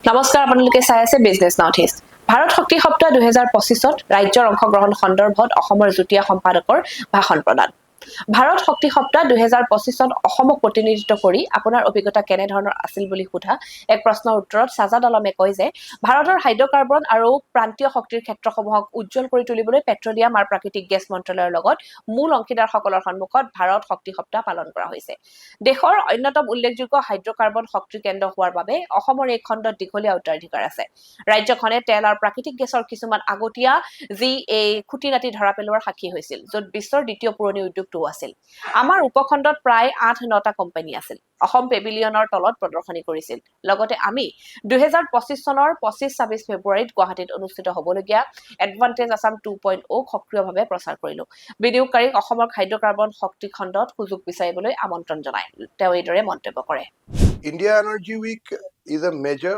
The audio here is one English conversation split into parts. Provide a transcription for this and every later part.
নমস্কাৰ আপোনালোকে চাই আছে বিজনেছ নৰ্থইষ্ট ভাৰত শক্তি সপ্তাহ 2025ত ৰাজ্যৰ অংশগ্ৰহণ সন্দৰ্ভত অসমৰ যুটীয়া সম্পাদকৰ ভাষণ প্ৰদান ভাৰত শক্তি সপ্তাহ 2025ত অসমক প্ৰতিনিধিত্ব কৰি আপোনাৰ অভিজ্ঞতা কেনে ধৰণৰ আছিল বুলি সোধা এক প্ৰশ্নৰ উত্তৰত সাজাদ আলমে কয় যে ভাৰতৰ হাইড্ৰকাৰ্বন আৰু প্ৰান্তীয় শক্তিৰ ক্ষেত্ৰসমূহক উজ্জ্বল কৰি তুলিবলৈ পেট্ৰলিয়াম আৰু প্ৰাকৃতিক গেছ মন্ত্ৰালয়ৰ লগত মূল অংশীদাৰসকলৰ সন্মুখত ভাৰত শক্তি সপ্তাহ পালন কৰা হৈছে দেশৰ অন্যতম উল্লেখযোগ্য হাইড্ৰকাৰ্বন শক্তি কেন্দ্ৰ হোৱাৰ বাবে অসমৰ এই খণ্ডত দীঘলীয়া উত্তৰাধিকাৰ আছে ৰাজ্যখনে তেল আৰু প্ৰাকৃতিক গেছৰ কিছুমান আগতীয়া যি এই খুঁটিনাটি ধৰা পেলোৱাৰ সাক্ষী হৈছিল য'ত বিশ্বৰ দ্বিতীয় পুৰণি উদ্যোগটো আছিল আমাৰ উপখণ্ডত প্ৰায় 8-9টা কোম্পানী আছিল অসম পেভিলিয়নৰ তলত প্ৰদৰ্শনী কৰিছিল লগতে আমি 2025 চনৰ 25-26 ফেব্ৰুৱাৰীত গুৱাহাটীত অনুষ্ঠিত হ'বলগীয়া এডভান্টেজ আসাম 2.0 সক্ৰিয়ভাৱে প্ৰচাৰ কৰিলো বিনিয়োগকাৰীক অসমৰ হাইড্ৰকাৰ্বন শক্তি খণ্ডত সুযোগ বিচাৰিবলৈ আমন্ত্ৰণ জনায় তেওঁ এইদৰে মন্তব্য কৰে India Energy Week is a major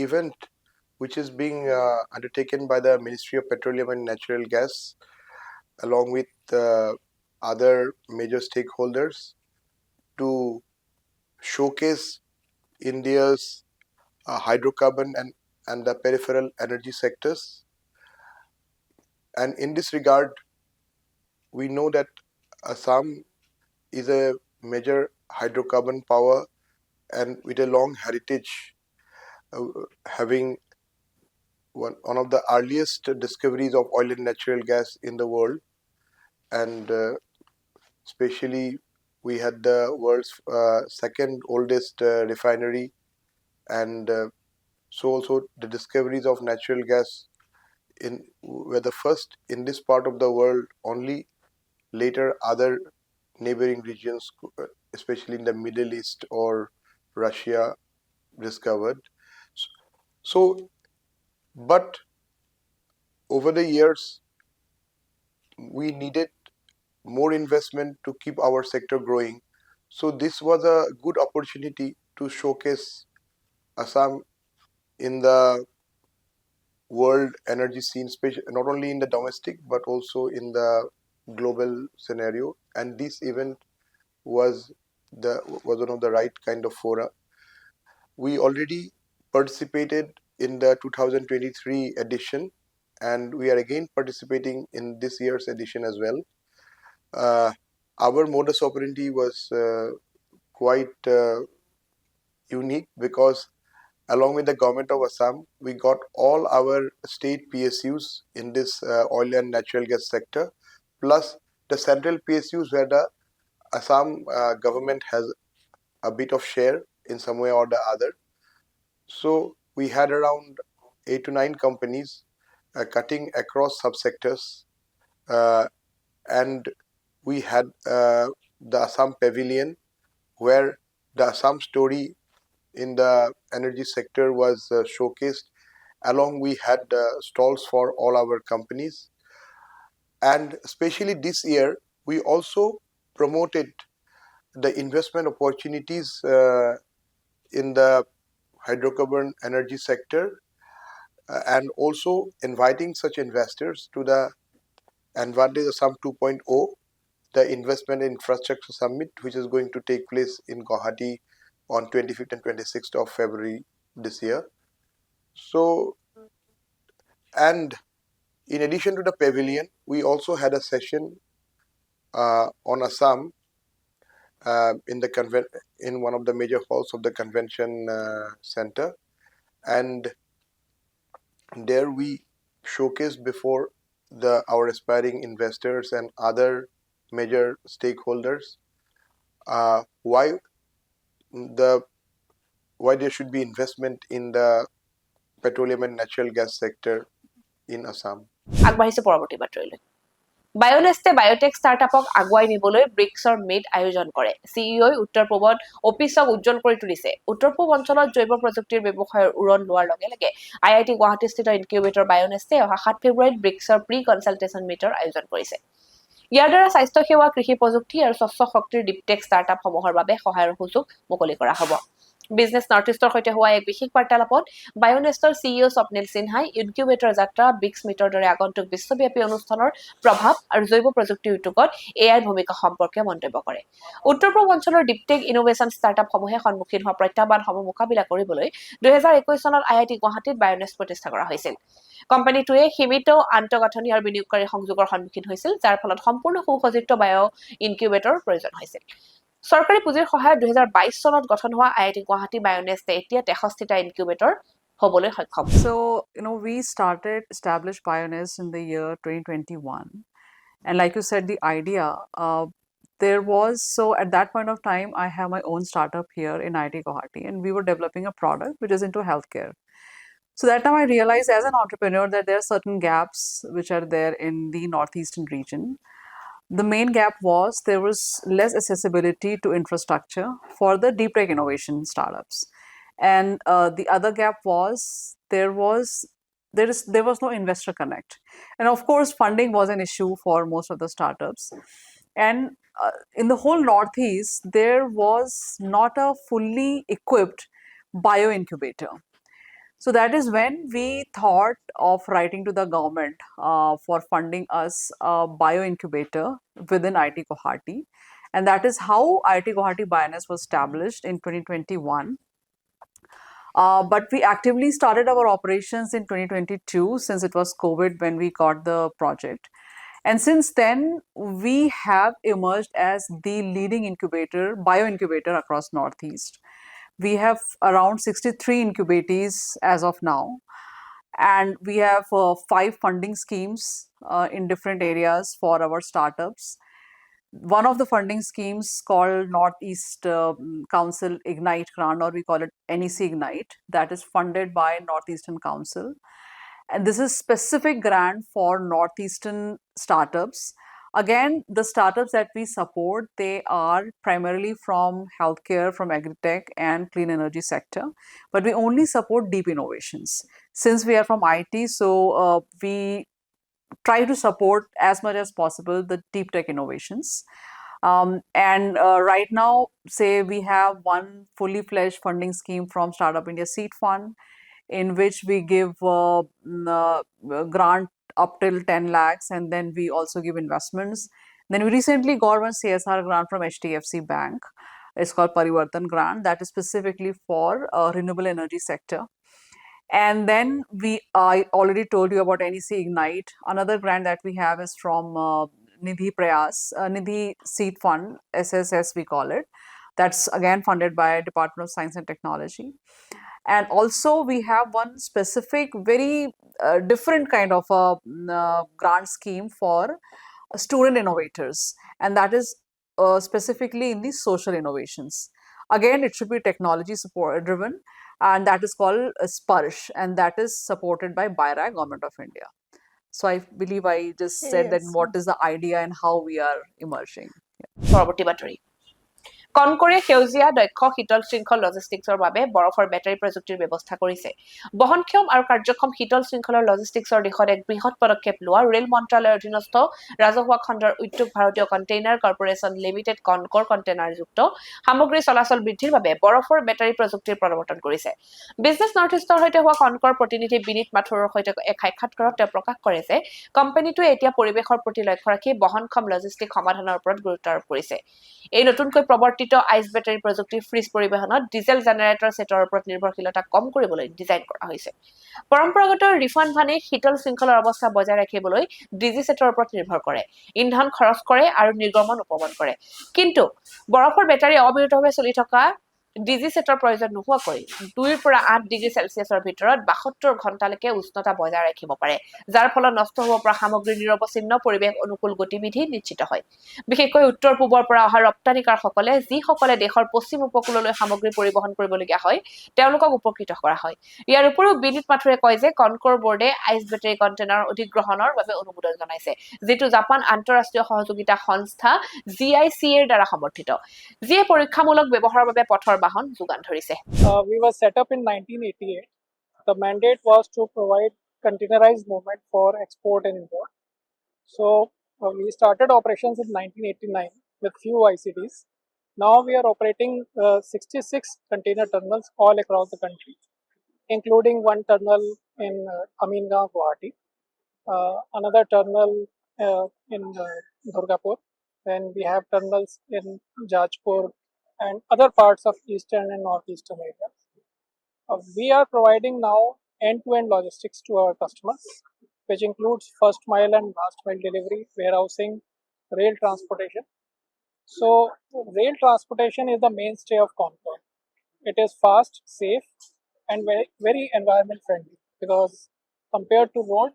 event which is being undertaken by the Ministry of Petroleum and Natural Gas along with other major stakeholders to showcase India's hydrocarbon and the peripheral energy sectors. And in this regard, we know that Assam is a major hydrocarbon power and with a long heritage, having one of the earliest discoveries of oil and natural gas in the world, and especially we had the world's second oldest refinery, and so also the discoveries of natural gas were the first in this part of the world. Only later other neighboring regions, especially in the Middle East or Russia, discovered. So, but over the years, we needed more investment to keep our sector growing. So this was a good opportunity to showcase Assam in the world energy scene, not only in the domestic but also in the global scenario. And this event was one of the right kind of fora. We already participated in the 2023 edition, and we are again participating in this year's edition as well. Our modus operandi was quite unique because along with the government of Assam, we got all our state PSUs in this oil and natural gas sector, plus the central PSUs where the Assam government has a bit of share in some way or the other. So we had around 8 to 9 companies cutting across subsectors, and we had the Assam Pavilion where the Assam story in the energy sector was showcased. Along we had stalls for all our companies, and especially this year we also promoted the investment opportunities in the hydrocarbon energy sector, and also inviting such investors to the Advantage Assam 2.0, the investment infrastructure summit, which is going to take place in Guwahati on 25th and 26th of February this year. So, and in addition to the pavilion, we also had a session on Assam in one of the major halls of the convention center, and there we showcased before our aspiring investors and other major stakeholders why there should be investment in the petroleum and natural gas sector in Assam. আগবাঢ়িছে পৰৱৰ্তী বাতৰিলৈ বায়োনেষ্টে biotech ষ্টাৰ্টআপক আগুৱাই নিবলৈ ব্ৰিক্সৰ meet আয়োজন কৰে ইঅ'ই উত্তৰ পূবত অফিচক উজ্জ্বল কৰি তুলিছে উত্তৰ পূব অঞ্চলত জৈৱ প্ৰযুক্তিৰ ব্যৱসায়ৰ উৰণ লোৱাৰ লগে লগে আইআইটি গুৱাহাটীস্থিত ইনকিউবেটৰ বায়োনেষ্টে 7 ফেব্ৰুৱাৰীত ব্ৰিক্সৰ প্ৰি কনচালটেশ্যন মিটৰ আয়োজন কৰিছে ইয়াৰ দ্বাৰা স্বাস্থ্য সেৱা কৃষি প্ৰযুক্তি আৰু স্বচ্ছ শক্তিৰ ডিপটেক ষ্টাৰ্টআপসমূহৰ বাবে সহায়ৰ সুযোগ মুকলি কৰা হ'ব বিজনেছ নৰ্থ ইষ্টৰ সৈতে হোৱা এক বিশেষ বাৰ্তালাপত বায়োনেষ্টৰ CEO স্বপ্নিল সিনহাই ইনকিউবেটৰ যাত্ৰা, ব্ৰিক্স মিটৰ দৰে আগন্তুক বিশ্বব্যাপী অনুষ্ঠানৰ প্ৰভাৱ আৰু জৈৱ প্ৰযুক্তি উদ্যোগত এআইৰ ভূমিকা সম্পৰ্কে মন্তব্য কৰে। উত্তৰ-পূব অঞ্চলৰ ডিপটেক ইনোভেশ্যন ষ্টাৰ্টআপসমূহে সন্মুখীন হোৱা প্ৰত্যাহ্বানসমূহ মোকাবিলা কৰিবলৈ 2021 চনত IIT গুৱাহাটীত বায়োনেষ্ট প্ৰতিষ্ঠা কৰা হৈছিল। কোম্পানীটোৱে সীমিত আন্তঃগাঁথনি আৰু বিনিয়োগকাৰী সংযোগৰ সন্মুখীন হৈছিল, যাৰ ফলত সম্পূৰ্ণ সুসজ্জিত বায়' ইনকিউবেটৰ প্ৰয়োজন হৈছিল। চৰকাৰী পুঁজিৰ সহায়ত 2022 চনত গঠন হোৱা IIT গুৱাহাটী বায়োনেষ্টে এতিয়া 63টা ইনকিউবেটৰ হ'বলৈ সক্ষম। So, we established Bionest in the year 2021. And like you said, the idea, at that point of time, I have my own startup here in IIT Guwahati, and we were developing a product which is into healthcare. So that time I realized as an entrepreneur that there are certain gaps which are there in the northeastern region. The main gap was there was less accessibility to infrastructure for the deep tech innovation startups. And the other gap was there was no investor connect. And of course, funding was an issue for most of the startups. And in the whole Northeast, there was not a fully equipped bio incubator. So that is when we thought of writing to the government for funding us a bio incubator within IIT Guwahati. And that is how IIT Guwahati Bionest was established in 2021. But we actively started our operations in 2022 since it was COVID when we got the project. And since then, we have emerged as the leading bio incubator across Northeast. We have around 63 incubatees as of now. And we have 5 funding schemes in different areas for our startups. One of the funding schemes called Northeast Council Ignite Grant, or we call it NEC Ignite, that is funded by Northeastern Council. And this is specific grant for Northeastern startups. Again, the startups that we support, they are primarily from healthcare, from agri-tech and clean energy sector. But we only support deep innovations. Since we are from IT, so we try to support as much as possible the deep tech innovations. Right now, say we have one fully fledged funding scheme from Startup India Seed Fund, in which we give grant up till 10 lakhs, and then we also give investments. Then we recently got one CSR grant from HDFC Bank. It's called Parivartan Grant, that is specifically for renewable energy sector. And then I already told you about NEC Ignite. Another grant that we have is from Nidhi Seed Fund, SSS we call it. That's again funded by Department of Science and Technology. And also we have one specific, very different kind of a grant scheme for student innovators. And that is specifically in the social innovations. Again, it should be technology support driven. And that is called Sparsh, and that is supported by BIRAC, Government of India. So I believe I just said that what is the idea and how we are emerging. পৰৱৰ্তী বাতৰি। CONCOR-এ সেউজীয়া দক্ষ শীতল শৃংখল লজিষ্টিক্সৰ বাবে বৰফৰ battery প্ৰযুক্তিৰ ব্যৱস্থা কৰিছে। বহনক্ষম আৰু কাৰ্যক্ষম শীতল শৃংখলৰ লজিষ্টিক্সৰ দিশত এক বৃহৎ পদক্ষেপ লোৱা ৰেল মন্ত্ৰালয়ৰ অধীনস্থ ৰাজহুৱা খণ্ডৰ উদ্যোগ ভাৰতীয় কণ্টেইনাৰ কৰ্পোৰেচন লিমিটেড CONCOR কণ্টেইনাৰযুক্ত সামগ্ৰী চলাচল বৃদ্ধিৰ বাবে বৰফৰ বেটাৰী প্ৰযুক্তিৰ প্ৰৱৰ্তন কৰিছে। বিজনেছ নৰ্থ ইষ্টৰ সৈতে হোৱা CONCOR প্ৰতিনিধি বিনীত মাথুৰৰ সৈতে এক সাক্ষাৎকাৰত তেওঁ প্ৰকাশ কৰে যে কোম্পানীটোৱে এতিয়া পৰিৱেশৰ প্ৰতি লক্ষ্য ৰাখি বহনক্ষম লজিষ্টিক সমাধানৰ ওপৰত গুৰুত্ব আৰোপ কৰিছে। এই নতুনকৈ প্ৰৱৰ্তিত আইচ বেটাৰী প্ৰযুক্তি ফ্ৰিজ পৰিবহনত ডিজেল জেনেৰেটৰ সেটৰ ওপৰত নিৰ্ভৰশীলতা কম কৰিবলৈ ডিজাইন কৰা হৈছে। পৰম্পৰাগত ৰিফাণ্ড ভানে শীতল শৃংখলৰ অৱস্থা বজাই ৰাখিবলৈ ডিজি সেটৰ ওপৰত নিৰ্ভৰ কৰে, ইন্ধন খৰচ কৰে আৰু নিৰ্গমন উপবন কৰে। কিন্তু বৰফৰ বেটাৰী অবিৰতভাৱে চলি থকা ডিজি সেটৰ প্ৰয়োজন নোহোৱাকৈ 2 পৰা 8 ডিগ্ৰী চেলচিয়াছৰ ভিতৰত 72 ঘণ্টালৈকে উষ্ণতা বজাই ৰাখিব পাৰে, যাৰ ফলত নষ্ট হ'ব পৰা সামগ্ৰীৰ নিৰৱচ্ছিন্ন পৰিৱেশ অনুকূল গতিবিধি নিশ্চিত হয়। বিশেষকৈ উত্তৰ পূবৰ পৰা অহা ৰপ্তানিকাৰসকলে যিসকলে দেশৰ পশ্চিম উপকূললৈ সামগ্ৰী পৰিবহণ কৰিবলগীয়া হয়, তেওঁলোকক উপকৃত কৰা হয়। ইয়াৰ উপৰিও বিনীত মাথুৰে কয় যে CONCOR বোৰ্ডে আইচ বেটাৰী কণ্টেইনাৰ অধিগ্ৰহণৰ বাবে অনুমোদন জনাইছে, যিটো জাপান আন্তঃৰাষ্ট্ৰীয় সহযোগিতা সংস্থা GICA-ৰ দ্বাৰা সমৰ্থিত, যিয়ে পৰীক্ষামূলক ব্যৱহাৰৰ বাবে পথৰ বাহন যোগান ধৰিছে। We were set up in 1988. The mandate was to provide containerized movement for export and import. So we started operations in 1989 with few ICTs. Now we are operating 66 container terminals all across the country, including one terminal in Amingaon, Guwahati, another terminal in Durgapur. Then we have terminals in Jajpur and other parts of eastern and northeastern areas. We are providing now end-to-end logistics to our customers, which includes first mile and last mile delivery, warehousing, rail transportation. So rail transportation is the mainstay of CONCOR. It is fast, safe, and very environment friendly because compared to road,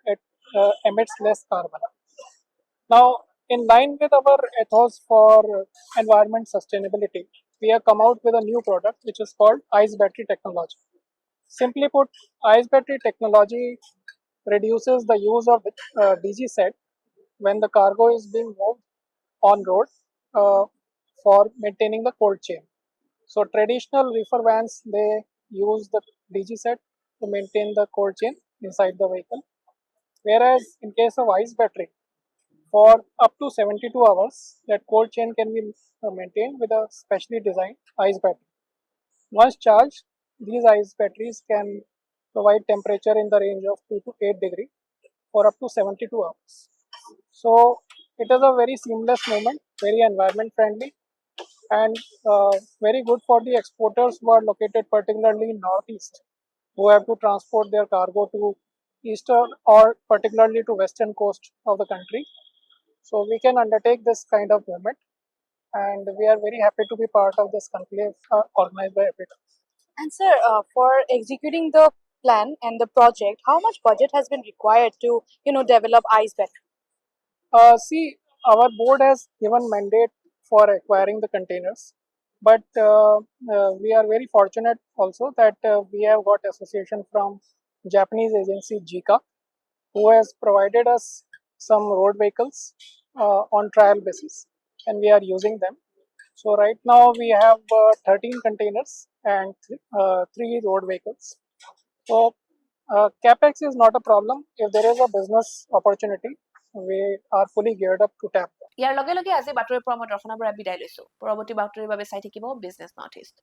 it emits less carbon. Now, in line with our ethos for environment sustainability, we have come out with a new product which is called ice battery technology. Simply put, ice battery technology reduces the use of DG set when the cargo is being moved on road for maintaining the cold chain. So traditional reefer vans, they use the DG set to maintain the cold chain inside the vehicle. Whereas in case of ice battery, for up to 72 hours, that cold chain can be maintained with a specially designed ice battery. Once charged, these ice batteries can provide temperature in the range of 2 to 8 degrees for up to 72 hours. So it is a very seamless movement, very environment friendly, and very good for the exporters who are located particularly in northeast, who have to transport their cargo to eastern or particularly to western coast of the country. So we can undertake this kind of movement, and we are very happy to be part of this conclave organized by APITA. And sir, for executing the plan and the project, how much budget has been required to, develop ice battery? See, our board has given mandate for acquiring the containers, but we are very fortunate also that we have got association from Japanese agency JICA, who has provided us some road vehicles on trial basis, and we are using them. So right now we have 13 containers and 3 road vehicles. So capex is not a problem. If there is a business opportunity, we are fully geared up to tap that. ইয়াৰ লগে লগে আজি বাতৰিৰ পৰা মই দৰ্শনা বৰা বিদায় লৈছো। পৰৱৰ্তী বাতৰিৰ বাবে চাই থাকিব বিজনেছ নৰ্থ ইষ্ট।